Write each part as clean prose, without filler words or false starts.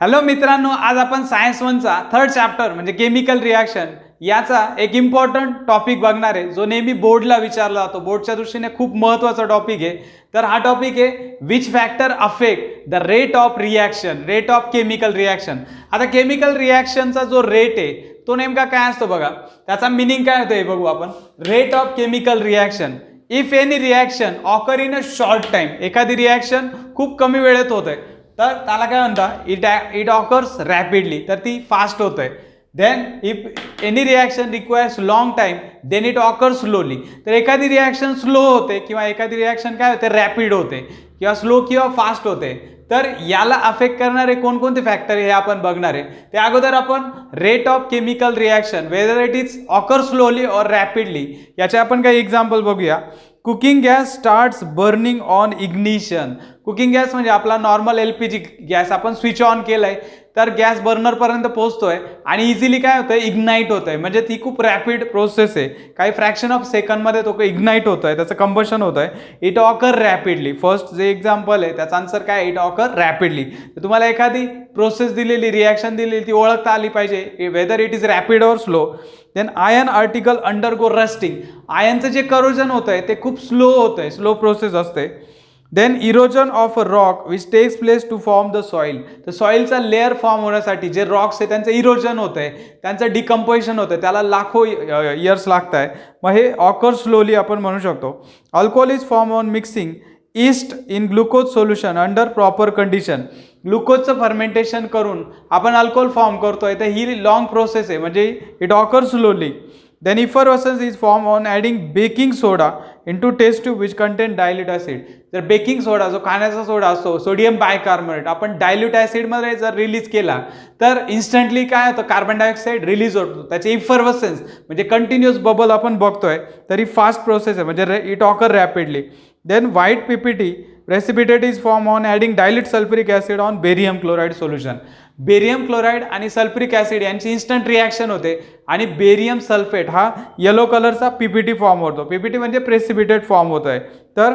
Hello मित्रांनो, आज आपण सायन्स 1चा थर्ड चॅप्टर म्हणजे केमिकल रिॲक्शन याचा एक इम्पॉर्टंट टॉपिक बघणार आहे, जो नेहमी बोर्डला विचारला जातो. बोर्डच्या दृष्टीने खूप महत्त्वाचा टॉपिक आहे. तर हा टॉपिक आहे which factor affect the rate of reaction, rate of chemical reaction. आता केमिकल रिॲक्शनचा जो रेट आहे तो नेमका काय असतो बघा, त्याचा मिनिंग काय होतं हे बघू आपण. Rate of chemical reaction if any reaction occur in a short time, एखादी रिॲक्शन खूप कमी वेळेत होत आहे तर त्याला काय म्हणतात, इट ऑकर्स रॅपिडली, तर ती फास्ट होत आहे. Then if any reaction requires long time then it occurs slowly, तर एखादी रिॲक्शन स्लो होते किंवा एखादी रिॲक्शन काय होते रॅपिड होते किंवा स्लो किंवा फास्ट होते. तर याला अफेक्ट करणारे कोणकोणते फॅक्टर हे आपण बघणार आहे. त्या अगोदर आपण rate of chemical reaction weather it is occur slowly और रॅपिडली याचे आपण काही एक्झाम्पल बघूया. Cooking gas starts burning on ignition. Cooking gas म्हणजे आपला नॉर्मल LPG गॅस आपण स्विच ऑन केलाय तर गॅस बर्नरपर्यंत पोहोचतोय आणि इझिली काय होतंय इग्नाईट होतंय, म्हणजे ती खूप रॅपिड प्रोसेस आहे. काही फ्रॅक्शन ऑफ सेकंडमध्ये तो इग्नाईट होतोय, त्याचं कंबशन होतंय. इट ऑकर रॅपिडली, फर्स्ट जे एक्झाम्पल आहे त्याचा आन्सर काय, इट ऑकर रॅपिडली. तर तुम्हाला एखादी प्रोसेस दिलेली, रिॲक्शन दिलेली ती ओळखता आली पाहिजे whether it is rapid or slow. Then iron article undergo rusting, आयनचं जे करोजन होत आहे ते खूप स्लो होत आहे, स्लो प्रोसेस असते. Then erosion of a rock which takes place to form the soil, तर सॉइलचा लेअर फॉर्म होण्यासाठी जे रॉक्स आहे त्यांचं इरोजन होत आहे, त्यांचं डिकम्पोजिशन होतं, त्याला लाखो इयर्स लागत आहे. मग हे ऑकर स्लोली आपण म्हणू शकतो. Alcohol is form on mixing yeast in glucose solution under proper condition. ग्लुकोजचं फर्मेंटेशन करून आपण अल्कोहोल फॉर्म करतोय, तर ही लॉंग प्रोसेस आहे, म्हणजे it occur slowly. Then effervescence is form on adding baking soda into test tube which contain dilute acid. तर baking soda जो खाण्याचा सोडा असतो, सोडियम बायकार्बोनेट, आपण डायल्यूट ॲसिडमध्ये जर रिलीज केला तर इन्स्टंटली काय होतं, कार्बन डायऑक्साईड रिलीज होतो. त्याचे इफरवसन्स म्हणजे कंटिन्युअस बबल आपण बघतोय, तरी फास्ट प्रोसेस आहे, म्हणजे it occur rapidly. Then white PPT precipitate is formed on adding dilute sulfuric acid on barium chloride solution. Barium chloride आणि सल्फ्युरिक ॲसिड यांची इन्स्टंट रिॲक्शन होते आणि बेरियम सल्फेट हा येलो कलरचा PPT फॉर्म होतो. PPT म्हणजे प्रेसिपिटेट फॉर्म होत आहे. तर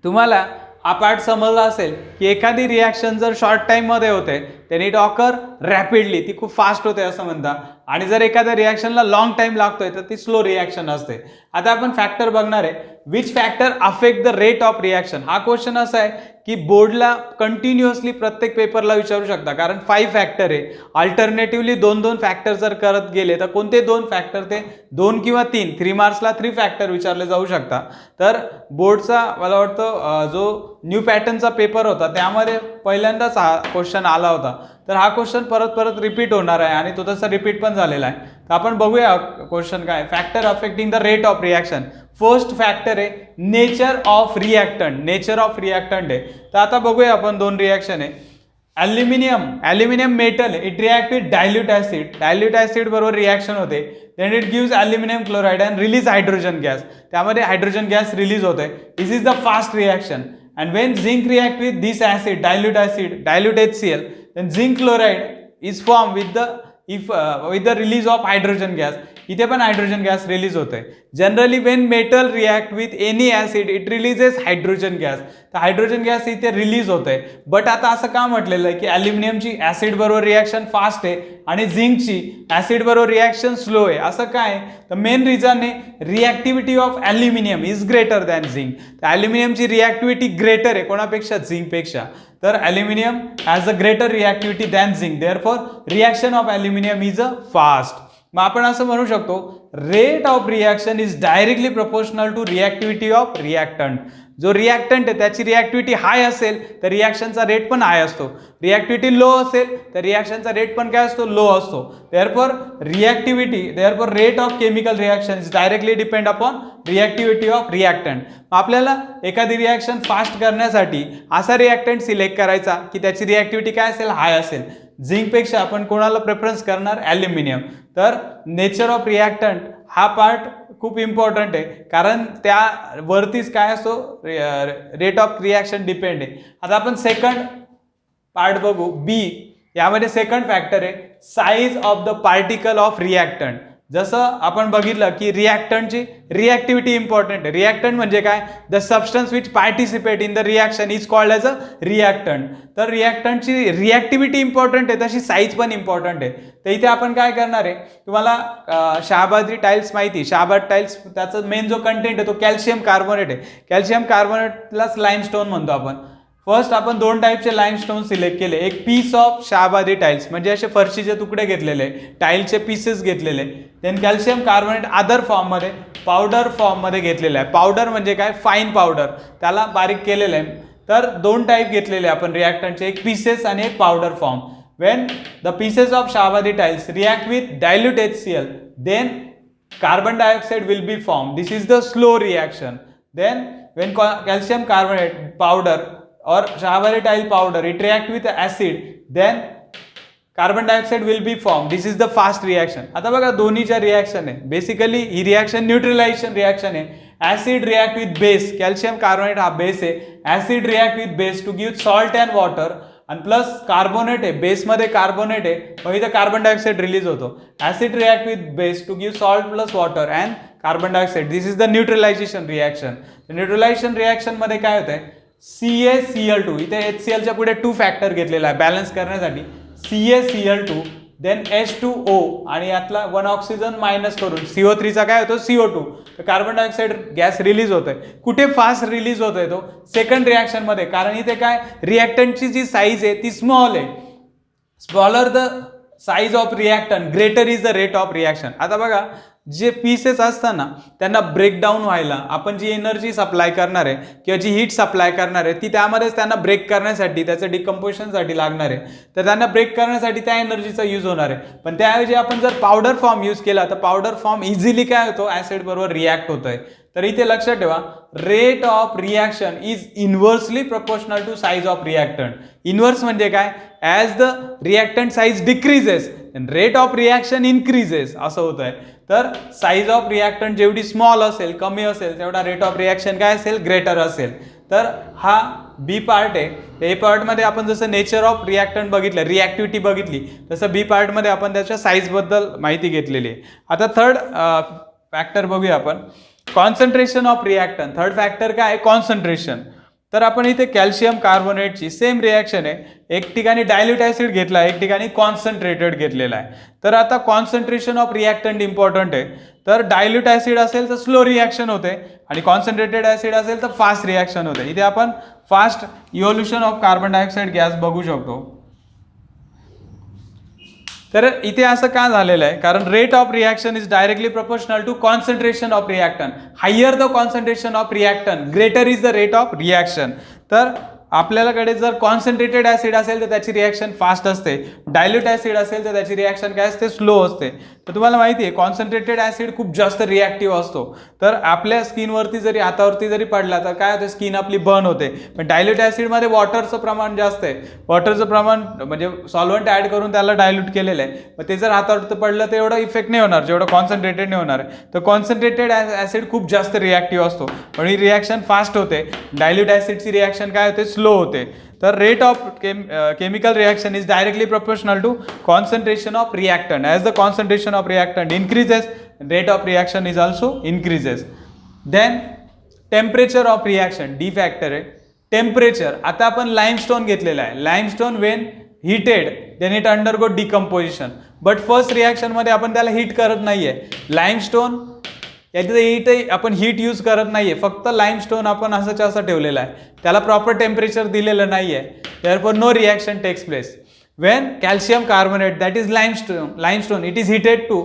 तुम्हाला हा पार्ट समजला असेल की एखादी रिॲक्शन जर शॉर्ट टाईममध्ये होते तर इट ऑकर रॅपिडली, ती खूप फास्ट होते असं म्हणतात. आणि जर एखाद्या रिॲक्शनला लॉंग टाईम लागतोय तर ती स्लो रिॲक्शन असते. आता आपण फॅक्टर बघणार आहे, which factor affect the rate of reaction. हा क्वेश्चन असा आहे की बोर्डला कंटिन्युअसली प्रत्येक पेपरला विचारू शकता, कारण 5 फॅक्टर आहे. अल्टरनेटिव्हली 2-2 फॅक्टर जर करत गेले तर कोणते 2 फॅक्टर, ते 2 किंवा 3 मार्क्सला 3 फॅक्टर विचारले जाऊ शकता. तर बोर्डचा मला वाटतं जो न्यू पॅटर्नचा पेपर होता त्यामध्ये पहिल्यांदाच हा क्वेश्चन आला होता. तर हा क्वेश्चन परत परत रिपीट होणार आहे आणि तो तसा रिपीट पण झालेला आहे. तर आपण बघूया क्वेश्चन काय, factor affecting the rate of reaction. First factor आहे nature of reactant, nature of reactant आहे. तर आता बघूया आपण 2 रिॲक्शन आहे. Aluminium metal it react with dilute acid, dilute acid बरोबर रिॲक्शन होते. Then it gives aluminium chloride and release hydrogen gas, त्यामध्ये हायड्रोजन गॅस रिलीज होते. This is the fast reaction. And when zinc react with this acid, dilute HCl, then zinc chloride is formed with the release of hydrogen gas. इथे पण hydrogen gas release होते. Generally when metal react with any acid it releases hydrogen gas, तर hydrogen gas इथे release होते. But आता असं का म्हटलेलं आहे की ॲल्युमिनियमची ॲसिड बरोबर रिॲक्शन फास्ट आहे आणि झिंकची ॲसिड बरोबर रिॲक्शन स्लो आहे. असं काय, तर मेन रिझन आहे reactivity of aluminium is greater than zinc. तर ॲल्युमिनियमची रिॲक्टिव्हिटी ग्रेटर आहे कोणापेक्षा, झिंकपेक्षा. तर aluminium has a greater रिॲक्टिव्हिटी than zinc, therefore reaction of aluminium is a fast. मग आपण असं म्हणू शकतो rate of reaction is directly proportional to reactivity of reactant. जो रिॲक्टंट आहे त्याची रिॲक्टिव्हिटी हाय असेल तर रिॲक्शनचा रेट पण हाय असतो, रिॲक्टिव्हिटी लो असेल तर रिॲक्शनचा रेट पण काय असतो, लो असतो. Therefore rate of chemical reaction is directly depend upon reactivity of reactant. आपल्याला एखादी रिॲक्शन फास्ट करण्यासाठी असा रिॲक्टंट सिलेक्ट करायचा की त्याची रिॲक्टिव्हिटी काय असेल, हाय असेल. झिंकपेक्षा आपण कोणाला प्रेफरन्स करणार, ॲल्युमिनियम. तर नेचर ऑफ रिॲक्टंट हा पार्ट खूप इम्पॉर्टंट आहे, कारण त्यावरतीच काय असतो रेट ऑफ रिॲक्शन डिपेंड आहे. आता आपण सेकंड पार्ट बघू, बी. यामध्ये सेकंड फॅक्टर आहे size of the particle of reactant. जसं आपण बघितलं की रिॲक्टंटची रिॲक्टिव्हिटी इम्पॉर्टंट आहे. रिॲक्टंट म्हणजे काय? The substance which participate in the reaction is called as a reactant. तर रिॲक्टंटची रिॲक्टिव्हिटी इम्पॉर्टंट आहे, तशी साईज पण इम्पॉर्टंट आहे. तर इथे आपण काय करणार आहे, तुम्हाला शहाबादी टाईल्स माहिती, शहाबाद टाईल्स त्याचा मेन जो कंटेंट आहे तो कॅल्शियम कार्बोनेट आहे. कॅल्शियम कार्बोनेटलाच लाईमस्टोन म्हणतो आपण. फर्स्ट आपण दोन टाईपचे लाईमस्टोन सिलेक्ट केले. एक पीस ऑफ शहाबादी टाईल्स म्हणजे असे फरशीचे तुकडे घेतलेले, टाईलचे पीसेस घेतलेले. देन कॅल्शियम कार्बोनेट अदर फॉर्ममध्ये, पावडर फॉर्ममध्ये घेतलेलं आहे. पावडर म्हणजे काय? फाईन पावडर, त्याला बारीक केलेलं आहे. तर दोन टाईप घेतलेले आपण रिॲक्टंटचे, एक पीसेस आणि एक powder form. When the pieces of Shahbadi tiles react with dilute HCl, then carbon dioxide will be formed. This is the slow reaction. Then when calcium carbonate powder or Shahbadi tile powder it react with acid, then carbon dioxide will be formed. This is the fast reaction. आता बघा दोन्हीच्या reaction आहे. Basically ही reaction neutralization reaction आहे. Acid react with base, calcium carbonate हा base आहे. Acid react with base to give salt and water, आणि plus carbonate आहे, बेसमध्ये कार्बोनेट आहे, मग इथं कार्बन डायऑक्साईड रिलीज होतो. Acid react with base to give salt plus water and carbon dioxide. This is the neutralization reaction. Neutralization रिॲक्शनमध्ये काय होतंय? CaCl2, इथे HClच्या पुढे 2 फॅक्टर घेतलेला आहे बॅलन्स करण्यासाठी. CaCl2 देन H2O आणि यातला 1 ऑक्सिजन मायनस करून CO3 चा काय होतो? CO2. तर कार्बन डायऑक्साईड गॅस रिलीज होतोय. कुठे फास्ट रिलीज होतोय तो? सेकंड रिॲक्शन मध्ये. कारण इथे काय, रिॲक्टंटची जी साईज आहे ती स्मॉल आहे. Smaller the size of reactant greater is the rate of reaction. आता बघा जे पीसेस असताना त्यांना ब्रेकडाऊन व्हायला आपण जी एनर्जी सप्लाय करणार आहे किंवा जी हीट सप्लाय करणार आहे ती त्यामध्येच त्यांना ब्रेक करण्यासाठी, त्याचं डिकम्पोजिशनसाठी लागणार आहे. तर त्यांना ब्रेक करण्यासाठी त्या एनर्जीचा यूज होणार आहे. पण त्याऐवजी आपण जर पावडर फॉर्म यूज केला तर पावडर फॉर्म इझिली काय होतो? ऍसिड बरोबर रिॲक्ट होतोय. तर इथे लक्षात ठेवा, rate of reaction is inversely proportional to size of reactant. Inverse म्हणजे काय? As the reactant size decreases rate of reaction increases, असं होत आहे. तर साईज ऑफ रिॲक्टंट जेवढी स्मॉल असेल, कमी असेल, तेवढा रेट ऑफ रिॲक्शन काय असेल? ग्रेटर असेल. तर हा बी पार्ट आहे. ए पार्टमध्ये आपण जसं नेचर ऑफ रिॲक्टंट बघितलं, रिॲक्टिव्हिटी बघितली, तसं बी पार्टमध्ये आपण त्याच्या साईजबद्दल माहिती घेतलेली आहे. आता थर्ड फॅक्टर बघूया आपण, concentration of reactant. Third factor काय आहे? कॉन्सन्ट्रेशन. तर आपण इथे कॅल्शियम कार्बोनेटची सेम रिॲक्शन आहे. एक ठिकाणी डायल्यूट ऍसिड घेतला, एक ठिकाणी कॉन्सन्ट्रेटेड घेतलेला आहे. तर आता कॉन्सन्ट्रेशन ऑफ रिॲक्टंट इम्पॉर्टंट आहे. तर डायल्यूट ऍसिड असेल तर स्लो रिॲक्शन होते आणि कॉन्सन्ट्रेटेड ऍसिड असेल तर फास्ट रिॲक्शन होते. इथे आपण fast evolution of carbon dioxide gas बघू शकतो. तर इथे असं का झालेलं आहे? कारण rate of reaction is directly proportional to concentration of reactant. Higher the concentration of reactant greater is the rate of reaction. तर आपल्याकडे जर कॉन्सन्ट्रेटेड ऍसिड असेल तर त्याची रिॲक्शन फास्ट असते, डायल्यूट ऍसिड असेल तर त्याची रिॲक्शन काय असते? स्लो असते. तर तुम्हाला माहिती आहे कॉन्सन्ट्रेटेड ऍसिड खूप जास्त रिॲक्टिव्ह असतो. तर आपल्या स्किनवरती जरी, हातावरती जरी पडला तर काय होतं? स्किन आपली बर्न होते. पण डायल्यूट ऍसिडमध्ये वॉटरचं प्रमाण जास्त आहे. वॉटरचं प्रमाण म्हणजे सॉल्व्हंट ॲड करून त्याला डायल्यूट केलेलं आहे. मग ते जर हातावर पडलं तर एवढा इफेक्ट नाही होणार जेवढं कॉन्सन्ट्रेटेड नाही होणार. तर कॉन्सन्ट्रेटेड ऍसिड खूप जास्त रिॲक्टिव्ह असतो, पण ही रिॲक्शन फास्ट होते. डायल्यूट ऍसिडची रिॲक्शन काय होते? स्लो होते. तर rate of chemical reaction is directly proportional to concentration of reactant. As the concentration of reactant increases, rate of reaction is also increases. Then temperature of reaction, D factor आहे. Temperature. आता आपण limestone घेतलेला आहे. Limestone when heated then it undergo decomposition. But first reaction मध्ये आपण त्याला hit करत नाहीये. लाईमस्टोन याची आपण हीट यूज करत नाहीये, फक्त लाईमस्टोन आपण असंच असं ठेवलेलं आहे, त्याला प्रॉपर टेम्परेचर दिलेलं नाहीये. Therefore no reaction takes place. When calcium carbonate that is limestone it is heated to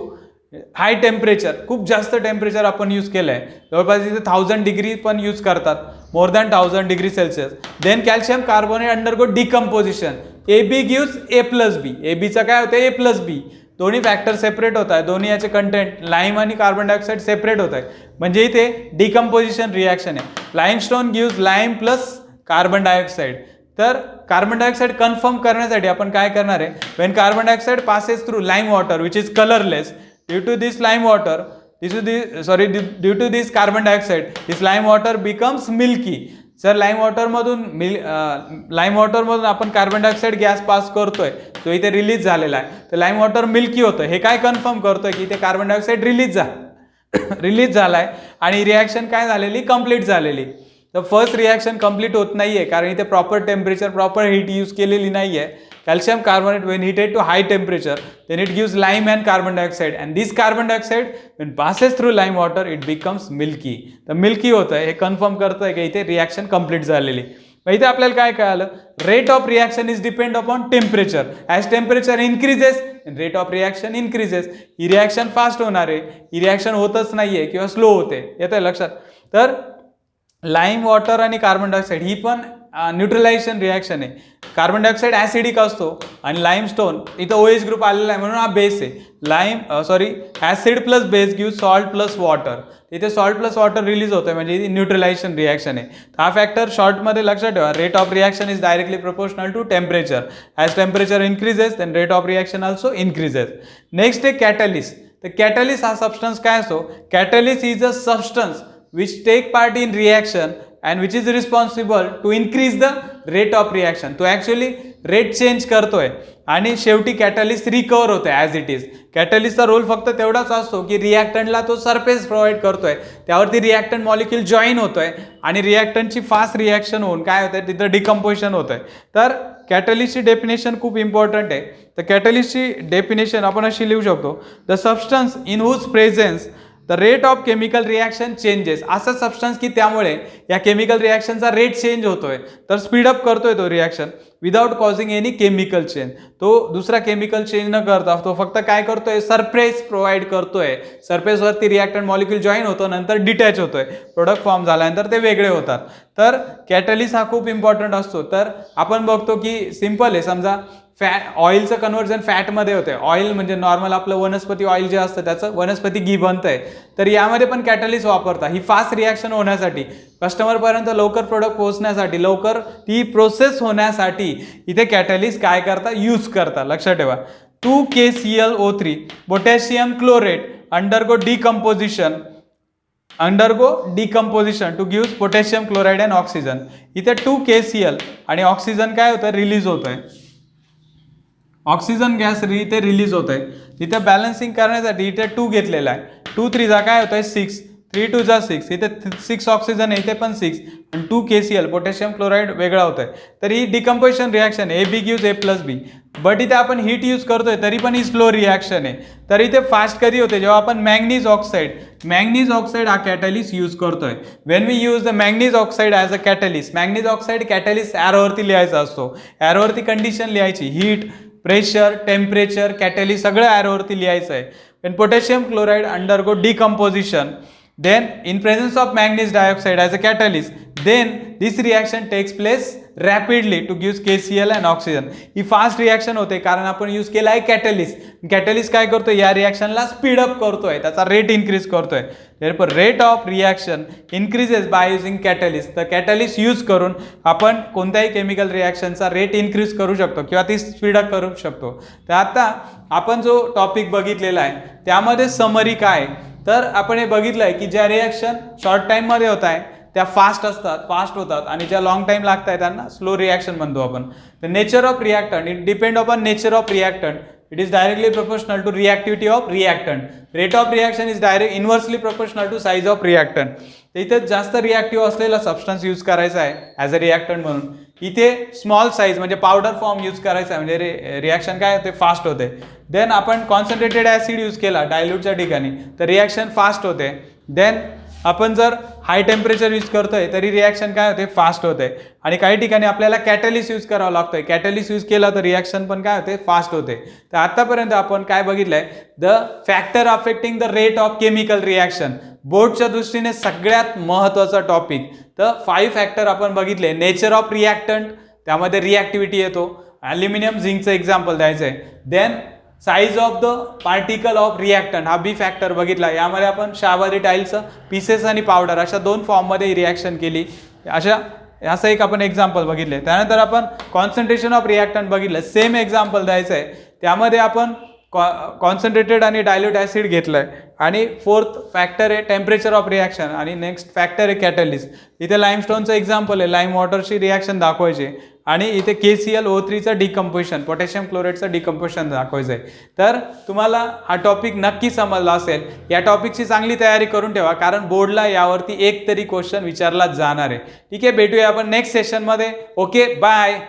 high temperature. खूप जास्त टेम्परेचर आपण यूज केलं आहे, जवळपास इथे 1000 डिग्री पण यूज करतात, more than 1000 degree Celsius. Then calcium carbonate undergo decomposition. AB gives A+B. ABचा काय होतं? A+B. दोन्ही फॅक्टर सेपरेट होत आहे, दोन्ही याचे कंटेंट लाईम आणि कार्बन डायऑक्साईड सेपरेट होत आहे, म्हणजे इथे डिकम्पोजिशन रिॲक्शन आहे. Limestone gives lime plus carbon dioxide. तर कार्बन डायऑक्साईड कन्फर्म करण्यासाठी आपण काय करणार आहे? When carbon dioxide passes through lime water which is colourless, due to this lime water due to this carbon dioxide this lime water becomes milky. जर lime वॉटरमधून आपण carbon dioxide gas pass करतोय तो इथे रिलीज झालेला आहे. तर lime water milky होतं. हे काय कन्फर्म करतोय की इथे कार्बन डायऑक्साईड रिलीज झालाय आणि रिॲक्शन काय झालेली, कंप्लीट झालेली. तर फर्स्ट रिॲक्शन कंप्लीट होत नाहीये कारण इथे proper temperature, proper heat use केलेली नाहीये. Calcium carbonate when heated to high temperature, then it gives lime and carbon dioxide, and this carbon dioxide when passes through lime water it becomes milky. तर milky होतं हे confirm करतंय की इथे reaction complete झालेली. मग इथे आपल्याला काय कळालं, rate of reaction is depend upon temperature. As temperature increases rate of reaction increases. He reaction fast होणार आहे, ही रिॲक्शन होतच नाहीये किंवा स्लो होते. येतंय लक्षात. तर लाईम वॉटर आणि कार्बन डायऑक्साईड ही पण न्यूट्रलायझेशन रिॲक्शन आहे. कार्बन डायऑक्साईड ॲसिडिक असतो आणि लाईमस्टोन इथं OH ग्रुप आलेला आहे म्हणून हा बेस आहे. Acid plus base give salt plus water. इथे सॉल्ट प्लस वॉटर रिलीज होतोय म्हणजे न्यूट्रलायझेशन रिॲक्शन आहे. हा फॅक्टर शॉर्टमध्ये लक्षात ठेवा. Rate of reaction is directly proportional to temperature. As temperature increases then rate of reaction also increases. Next आहे catalyst. तर कॅटलिस्ट हा सबस्टन्स काय असतो, catalyst is a substance which take part in reaction and which is responsible to increase the rate of reaction. तो actually rate change करतोय आणि शेवटी catalyst recover होतोय ॲज इट इज. कॅटलिस्टचा रोल फक्त तेवढाच असतो की रिॲक्टंटला तो सरफेस प्रोव्हाइड करतोय, त्यावरती रिॲक्टंट मॉलिक्यूल जॉईन होतोय आणि रिॲक्टंटची फास्ट रिॲक्शन होऊन काय होतंय तिथं डिकम्पोजिशन होतंय. तर कॅटलिस्टची डेफिनेशन खूप इम्पॉर्टंट आहे. तर कॅटलिस्टची डेफिनेशन आपण अशी लिहू शकतो, the substance in whose presence the rate of chemical reaction changes. असा सबस्टन्स की त्यामुळे या केमिकल रिॲक्शनचा रेट चेंज होतोय, तर स्पीडअप करतोय तो reaction without causing any chemical change. तो दुसरा केमिकल चेंज न करता तो फक्त काय करतोय, सरफेस प्रोव्हाइड करतोय. सरफेसवरती रिॲक्टंट मॉलिक्यूल जॉईन होतो, नंतर डिटॅच होतोय, प्रोडक्ट फॉर्म झाल्यानंतर ते वेगळे होतात. तर कॅटलिस्ट हा खूप इम्पॉर्टंट असतो. तर आपण बघतो की सिम्पल आहे, समजा ऑइलचं कन्व्हर्जन फॅटमध्ये होते. ऑइल म्हणजे नॉर्मल आपलं वनस्पती ऑइल जे असतं त्याचं वनस्पती घी बनतंय, तर यामध्ये पण कॅटलिस्ट वापरतात ही फास्ट रिॲक्शन होण्यासाठी, कस्टमरपर्यंत लवकर प्रोडक्ट पोहोचण्यासाठी, लवकर ती प्रोसेस होण्यासाठी इथे कॅटलिस्ट काय करतात, यूज करतात. लक्षात ठेवा. 2KClO3 potassium chlorate undergo decomposition to give potassium chloride and oxygen. इथे 2KCl आणि ऑक्सिजन काय होतं, रिलीज होत आहे. ऑक्सिजन गॅस इथे रिलीज होत आहे. इथे बॅलन्सिंग करण्यासाठी इथे 2 घेतलेला आहे. 2 3 काय होत आहे 6, 3 2 6. इथे 6 ऑक्सिजन आहे, इथे पण 6 आणि 2KCl पोटॅशियम क्लोराईड वेगळा होत आहे. तर ही डिकम्पोजिशन रिॲक्शन आहे, AB गिव्स A+B. बट इथे आपण हीट यूज करतोय तरी पण ही स्लो रिॲक्शन आहे. तर इथे फास्ट कधी होते, जेव्हा आपण मॅंगनीज ऑक्साईड हा कॅटलिस्ट यूज करतोय. When we use the manganese oxide as a catalyst. Manganese oxide catalyst ॲरोवरती लिहायचा असतो. ॲरोवरती कंडिशन लिहायची, हीट, प्रेशर, टेम्परेचर, कॅटलिस्ट सगळं ॲरोवरती लिहायचं आहे. When potassium chloride undergo decomposition, then in presence of manganese dioxide as a catalyst, then this reaction takes place rapidly to give KCl and oxygen. He fast reaction होते कारण आपण use केला आहे catalyst. Catalyst काय करतोय, या रिॲक्शनला speedup करतोय, त्याचा रेट इन्क्रीज करतोय. therefore rate of reaction increases by using catalyst. तर कॅटलिस्ट यूज करून आपण कोणत्याही केमिकल रिॲक्शनचा रेट इन्क्रीज करू शकतो किंवा ती स्पीडअप करू शकतो. तर आता आपण जो टॉपिक बघितलेला आहे त्यामध्ये समरी काय, तर आपण हे बघितलं आहे की ज्या रिॲक्शन शॉर्ट टाईममध्ये होत आहे त्या फास्ट होतात आणि ज्या लॉंग टाईम लागत आहे त्यांना स्लो रिॲक्शन म्हणतो आपण. The nature of reactant, it depend upon nature of reactant. It is directly proportional to reactivity of reactant. Rate of reaction is direct inversely proportional to size of reactant. तर इथे जास्त reactive असलेला substance use करायचा आहे as a reactant म्हणून. इथे small size म्हणजे powder form use करायचा आहे म्हणजे रिॲक्शन काय होते, फास्ट होते. देन आपण कॉन्सन्ट्रेटेड ॲसिड यूज केला डायल्यूटच्या ठिकाणी तर रिॲक्शन फास्ट होते. देन आपण जर हाय टेम्परेचर यूज करतोय तरी रिॲक्शन काय होते, फास्ट होते. आणि काही ठिकाणी आपल्याला कॅटलिस्ट यूज करावा लागतोय, कॅटलिस्ट यूज केला तर रिॲक्शन पण काय होते, फास्ट होते. तर आतापर्यंत आपण काय बघितलंय, the factor affecting the rate of chemical reaction. बोर्डच्या दृष्टीने सगळ्यात महत्त्वाचा टॉपिक. तर 5 फॅक्टर आपण बघितले. नेचर ऑफ रिॲक्टंट, त्यामध्ये रिॲक्टिव्हिटी येतो. ॲल्युमिनियम झिंकचं एक्झाम्पल द्यायचं आहे. Then size of the particle of reactant हा बी फॅक्टर बघितला. यामध्ये आपण शाहाबादी टाईलचं पीसेस आणि पावडर अशा 2 फॉर्ममध्ये रिॲक्शन केली. असं एक आपण एक्झाम्पल बघितले. त्यानंतर आपण कॉन्सन्ट्रेशन ऑफ रिॲक्टंट बघितलं. सेम एक्झाम्पल द्यायचं आहे. त्यामध्ये आपण कॉन्सन्ट्रेटेड आणि डायल्यूट ॲसिड घेतलंय. आणि फोर्थ फॅक्टर आहे टेम्परेचर ऑफ रिॲक्शन आणि नेक्स्ट फॅक्टर आहे कॅटलिस्ट. इथे लाईमस्टोनचं एक्झाम्पल आहे, लाईम वॉटरची रिॲक्शन दाखवायची आणि इथे KClO3चं डिकम्पोजिशन, पोटॅशियम क्लोराईडचं डिकम्पोजिशन दाखवायचं आहे. तर तुम्हाला हा टॉपिक नक्की समजला असेल. या टॉपिकची चांगली तयारी करून ठेवा कारण बोर्डला यावरती एक तरी क्वेश्चन विचारला जाणार आहे. ठीक आहे, भेटूया आपण नेक्स्ट सेशनमध्ये. Okay, bye.